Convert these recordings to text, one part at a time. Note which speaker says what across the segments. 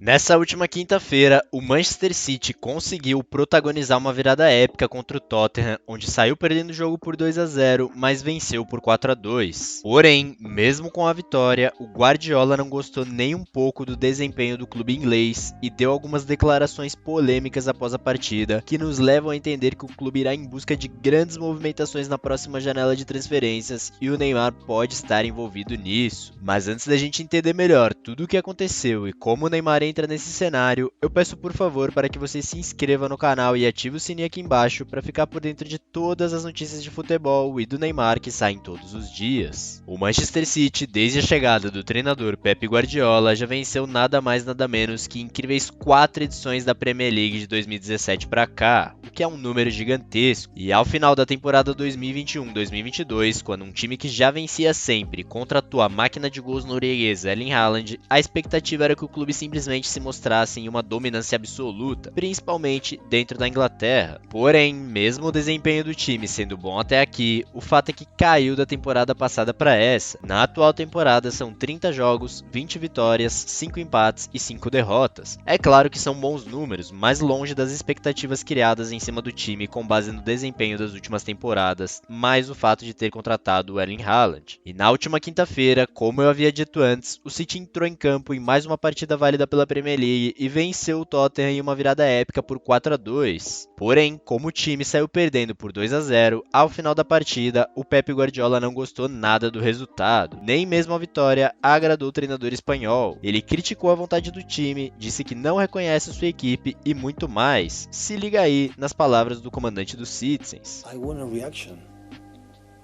Speaker 1: Nessa última quinta-feira, o Manchester City conseguiu protagonizar uma virada épica contra o Tottenham, onde saiu perdendo o jogo por 2-0, mas venceu por 4-2. Porém, mesmo com a vitória, o Guardiola não gostou nem um pouco do desempenho do clube inglês e deu algumas declarações polêmicas após a partida, que nos levam a entender que o clube irá em busca de grandes movimentações na próxima janela de transferências e o Neymar pode estar envolvido nisso. Mas antes da gente entender melhor tudo o que aconteceu e como o Neymar entra nesse cenário, eu peço por favor para que você se inscreva no canal e ative o sininho aqui embaixo para ficar por dentro de todas as notícias de futebol e do Neymar que saem todos os dias. O Manchester City, desde a chegada do treinador Pep Guardiola, já venceu nada mais nada menos que incríveis 4 edições da Premier League de 2017 para cá, o que é um número gigantesco. E ao final da temporada 2021-2022, quando um time que já vencia sempre contratou a máquina de gols norueguesa Erling Haaland, a expectativa era que o clube simplesmente se mostrasse em uma dominância absoluta, principalmente dentro da Inglaterra. Porém, mesmo o desempenho do time sendo bom até aqui, o fato é que caiu da temporada passada para essa. Na atual temporada são 30 jogos, 20 vitórias, 5 empates e 5 derrotas. É claro que são bons números, mas longe das expectativas criadas em cima do time com base no desempenho das últimas temporadas, mais o fato de ter contratado o Erling Haaland. E na última quinta-feira, como eu havia dito antes, o City entrou em campo em mais uma partida válida pela Premier League e venceu o Tottenham em uma virada épica por 4-2. Porém, como o time saiu perdendo por 2-0, ao final da partida, o Pep Guardiola não gostou nada do resultado, nem mesmo a vitória agradou o treinador espanhol. Ele criticou a vontade do time, disse que não reconhece sua equipe e muito mais. Se liga aí nas palavras do comandante dos Citizens.
Speaker 2: I want a reaction.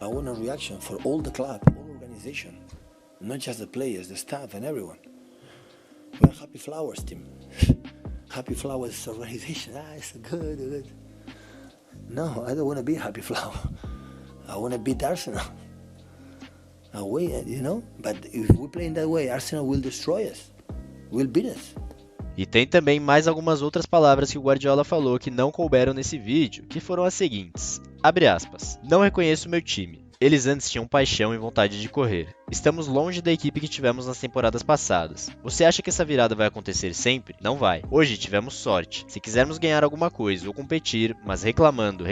Speaker 2: I want a reaction for all the club, all organization, not just the players, the staff and everyone. We're Happy Flowers team. Happy Flowers organization. It's good. No, I don't want to be Happy Flower. I want to beat Arsenal. Away, But if we play in that way, Arsenal will destroy us. Will beat us.
Speaker 1: E tem também mais algumas outras palavras que o Guardiola falou que não couberam nesse vídeo, que foram as seguintes. Abre aspas. Não reconheço meu time. Eles antes tinham paixão e vontade de correr. Estamos longe da equipe que tivemos nas temporadas passadas. Você acha que essa virada vai acontecer sempre? Não vai. Hoje tivemos sorte. Se quisermos ganhar alguma coisa ou competir, mas reclamando,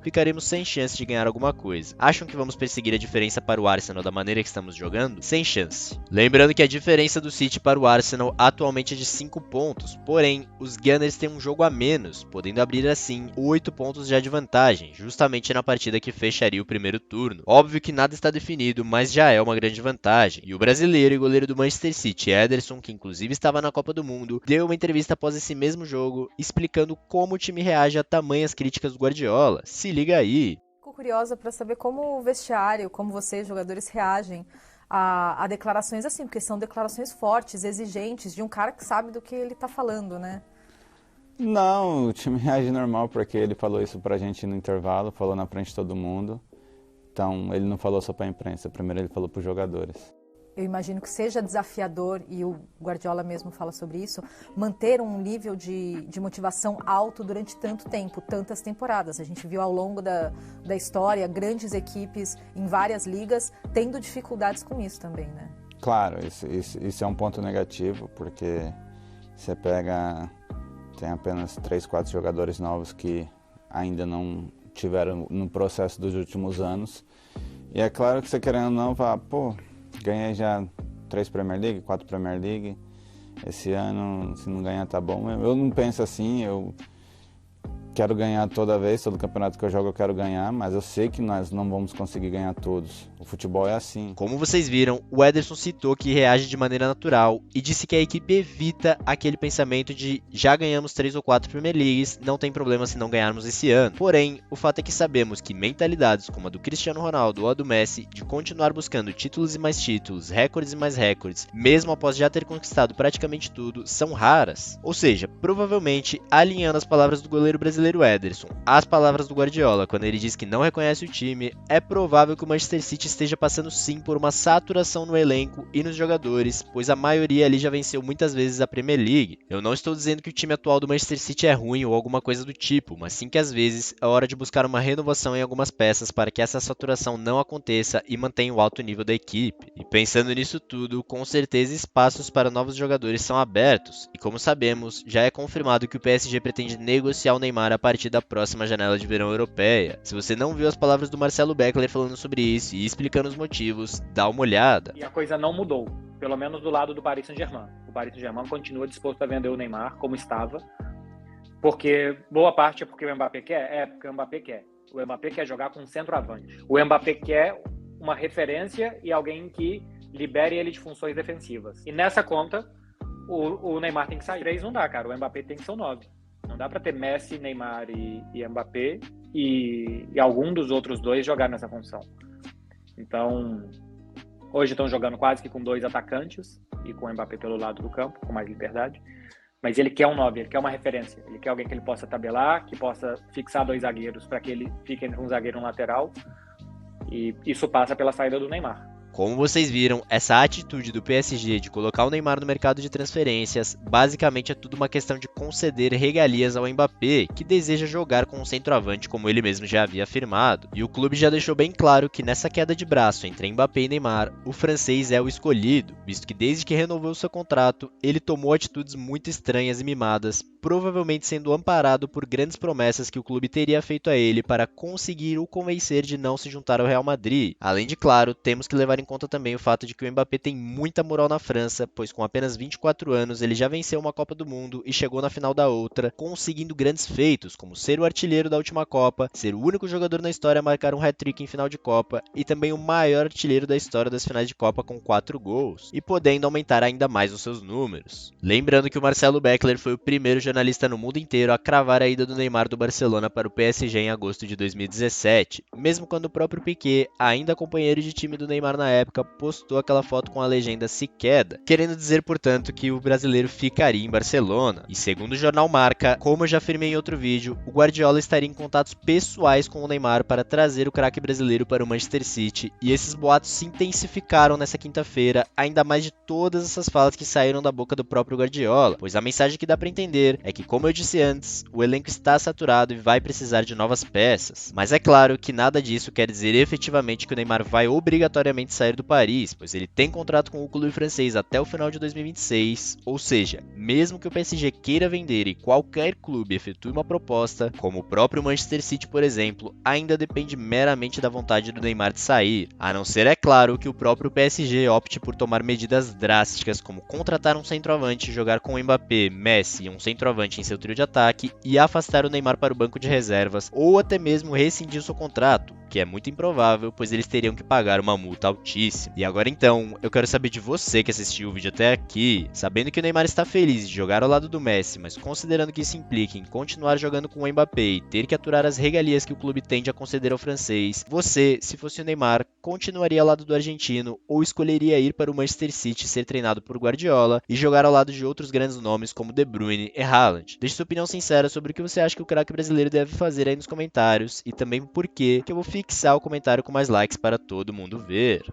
Speaker 1: ficaremos sem chance de ganhar alguma coisa. Acham que vamos perseguir a diferença para o Arsenal da maneira que estamos jogando? Sem chance. Lembrando que a diferença do City para o Arsenal atualmente é de 5 pontos, porém, os Gunners têm um jogo a menos, podendo abrir assim 8 pontos já de vantagem, justamente na partida que fecharia o primeiro turno. Óbvio que nada está definido, mas já é uma grande vantagem. E o brasileiro e goleiro do Manchester City, Ederson, que inclusive estava na Copa do Mundo, deu uma entrevista após esse mesmo jogo, explicando como o time reage a tamanhas críticas do Guardiola. Se liga aí!
Speaker 3: Fico curiosa para saber como o vestiário, como vocês, jogadores, reagem a declarações assim, porque são declarações fortes, exigentes, de um cara que sabe do que ele está falando, né?
Speaker 4: Não, o time reage normal, porque ele falou isso pra gente no intervalo, falou na frente de todo mundo. Então, ele não falou só para a imprensa, primeiro ele falou para os jogadores.
Speaker 3: Eu imagino que seja desafiador, e o Guardiola mesmo fala sobre isso, manter um nível de motivação alto durante tanto tempo, tantas temporadas. A gente viu ao longo da história grandes equipes em várias ligas tendo dificuldades com isso também, né?
Speaker 4: Claro, isso é um ponto negativo, porque você pega, tem apenas 3, 4 jogadores novos que ainda não tiveram no processo dos últimos anos. E é claro que você querendo ou não, fala, ganhei já 3 Premier League, 4 Premier League. Esse ano, se não ganhar, tá bom. Eu não penso assim, eu quero ganhar toda vez, todo campeonato que eu jogo eu quero ganhar, mas eu sei que nós não vamos conseguir ganhar todos. O futebol é assim.
Speaker 1: Como vocês viram, o Ederson citou que reage de maneira natural e disse que a equipe evita aquele pensamento de já ganhamos 3 ou 4 Premier Leagues, não tem problema se não ganharmos esse ano. Porém, o fato é que sabemos que mentalidades como a do Cristiano Ronaldo ou a do Messi de continuar buscando títulos e mais títulos, recordes e mais recordes, mesmo após já ter conquistado praticamente tudo, são raras. Ou seja, provavelmente, alinhando as palavras do goleiro brasileiro, brasileiro Ederson, as palavras do Guardiola, quando ele diz que não reconhece o time, é provável que o Manchester City esteja passando sim por uma saturação no elenco e nos jogadores, pois a maioria ali já venceu muitas vezes a Premier League. Eu não estou dizendo que o time atual do Manchester City é ruim ou alguma coisa do tipo, mas sim que às vezes é hora de buscar uma renovação em algumas peças para que essa saturação não aconteça e mantenha o alto nível da equipe. E pensando nisso tudo, com certeza espaços para novos jogadores são abertos, e como sabemos, já é confirmado que o PSG pretende negociar o Neymar a partir da próxima janela de verão europeia. Se você não viu as palavras do Marcelo Beckler falando sobre isso e explicando os motivos, dá uma olhada.
Speaker 5: E a coisa não mudou, pelo menos do lado do Paris Saint-Germain. O Paris Saint-Germain continua disposto a vender o Neymar como estava, porque boa parte é porque o Mbappé quer? É, porque o Mbappé quer. O Mbappé quer jogar com centroavante. O Mbappé quer uma referência e alguém que libere ele de funções defensivas. E nessa conta, o Neymar tem que sair. 3 não dá, cara. O Mbappé tem que ser o 9. Não dá pra ter Messi, Neymar e Mbappé e algum dos outros dois jogar nessa função. Então, hoje estão jogando quase que com 2 atacantes e com o Mbappé pelo lado do campo, com mais liberdade. Mas ele quer um 9, ele quer uma referência. Ele quer alguém que ele possa tabelar, que possa fixar 2 zagueiros para que ele fique entre um zagueiro e um lateral. E isso passa pela saída do Neymar.
Speaker 1: Como vocês viram, essa atitude do PSG de colocar o Neymar no mercado de transferências basicamente é tudo uma questão de conceder regalias ao Mbappé, que deseja jogar com um centroavante como ele mesmo já havia afirmado. E o clube já deixou bem claro que nessa queda de braço entre Mbappé e Neymar, o francês é o escolhido, visto que desde que renovou seu contrato, ele tomou atitudes muito estranhas e mimadas, provavelmente sendo amparado por grandes promessas que o clube teria feito a ele para conseguir o convencer de não se juntar ao Real Madrid. Além de, claro, temos que levar em conta também o fato de que o Mbappé tem muita moral na França, pois com apenas 24 anos ele já venceu uma Copa do Mundo e chegou na final da outra, conseguindo grandes feitos, como ser o artilheiro da última Copa, ser o único jogador na história a marcar um hat-trick em final de Copa e também o maior artilheiro da história das finais de Copa com 4 gols, e podendo aumentar ainda mais os seus números. Lembrando que o Marcelo Beckler foi o primeiro jornalista no mundo inteiro a cravar a ida do Neymar do Barcelona para o PSG em agosto de 2017, mesmo quando o próprio Piqué, ainda companheiro de time do Neymar na época, postou aquela foto com a legenda "se queda", querendo dizer, portanto, que o brasileiro ficaria em Barcelona. E segundo o jornal Marca, como eu já afirmei em outro vídeo, o Guardiola estaria em contatos pessoais com o Neymar para trazer o craque brasileiro para o Manchester City, e esses boatos se intensificaram nessa quinta-feira, ainda mais de todas essas falas que saíram da boca do próprio Guardiola, pois a mensagem que dá para entender é que, como eu disse antes, o elenco está saturado e vai precisar de novas peças. Mas é claro que nada disso quer dizer efetivamente que o Neymar vai obrigatoriamente sair do Paris, pois ele tem contrato com o clube francês até o final de 2026, ou seja, mesmo que o PSG queira vender e qualquer clube efetue uma proposta, como o próprio Manchester City, por exemplo, ainda depende meramente da vontade do Neymar de sair, a não ser, é claro, que o próprio PSG opte por tomar medidas drásticas, como contratar um centroavante, jogar com o Mbappé, Messi e um centroavante em seu trio de ataque e afastar o Neymar para o banco de reservas, ou até mesmo rescindir seu contrato, que é muito improvável, pois eles teriam que pagar uma multa altíssima. E agora então, eu quero saber de você que assistiu o vídeo até aqui, sabendo que o Neymar está feliz de jogar ao lado do Messi, mas considerando que isso implica em continuar jogando com o Mbappé e ter que aturar as regalias que o clube tende a conceder ao francês, você, se fosse o Neymar, continuaria ao lado do argentino ou escolheria ir para o Manchester City ser treinado por Guardiola e jogar ao lado de outros grandes nomes como De Bruyne e Haaland? Deixe sua opinião sincera sobre o que você acha que o craque brasileiro deve fazer aí nos comentários e também por que eu vou fixar o comentário com mais likes para todo mundo ver.